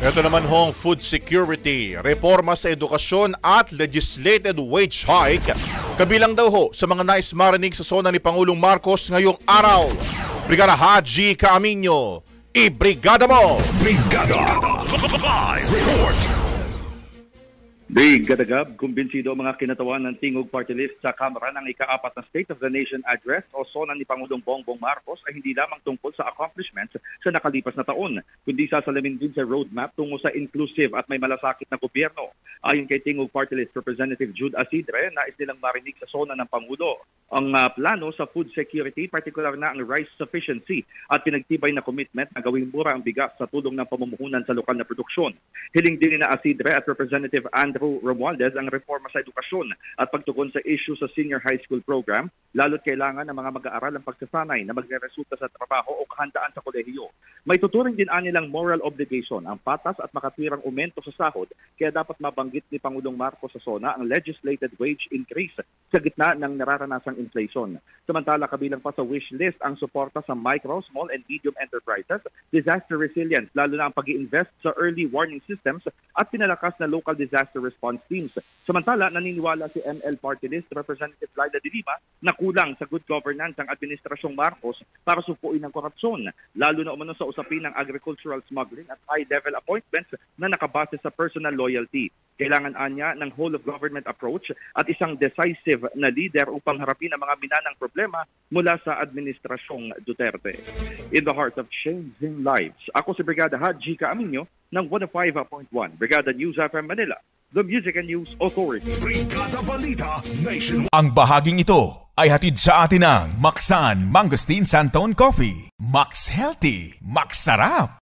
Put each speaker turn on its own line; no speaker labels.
Ito naman hong food security, reforma sa edukasyon at legislated wage hike. Kabilang daw ho sa mga nais marinig sa sona ni Pangulong Marcos ngayong araw. Brigada Haji Caaminio, ibrigada mo!
Brigada! Live report!
Brigada Gab, kumbinsido ang mga kinatawan ng Tingog Party List sa Kamara ng ika-4 na State of the Nation Address o SONA ni Pangulong Bongbong Marcos ay hindi lamang tungkol sa accomplishments sa nakalipas na taon, kundi sasalamin din sa roadmap tungo sa inclusive at may malasakit na gobyerno. Ayon kay Tingog Party List Representative Jude Asidre, nais nilang marinig sa SONA ng Pangulo ang plano sa food security, partikular na ang rice sufficiency at pinagtibay na commitment na gawing mura ang bigas sa tulong ng pamumuhunan sa lokal na produksyon. Hiling din ni na Asidre at Representative Andrew Romualdez ang reforma sa edukasyon at pagtugon sa issue sa senior high school program, lalo't kailangan ng mga mag-aaral ang pagsasanay na magresulta sa trabaho o kahandaan sa kolehiyo. May tuturing din anilang moral obligation ang patas at makatwirang aumento sa sahod, kaya dapat mabanggit ni Pangulong Marcos sa SONA ang legislated wage increase sa gitna ng nararanasang inflation. Samantala, kabilang pa sa wish list ang suporta sa micro, small and medium enterprises, disaster resilience, lalo na ang pag-i-invest sa early warning systems at pinalakas na local disaster response teams. Samantala, naniniwala si ML Party List Representative Laila de Lima na kulang sa good governance ang administrasyong Marcos para supuin ang korupsyon, lalo na umano sa usapin ng agricultural smuggling at high-level appointments na nakabase sa personal loyalty. Kailangan anya ng whole-of-government approach at isang decisive na leader upang harapin ang mga minanang problema mula sa administrasyong Duterte. In the heart of changing lives, ako si Brigada Haji Caaminio ng 105.1 Brigada News FM Manila, the Music and News Authority.
Brigada Balita Nation.
Ang bahaging ito ay hatid sa atin ng Maxan Mangosteen Santon Coffee. Max Healthy, Max Sarap.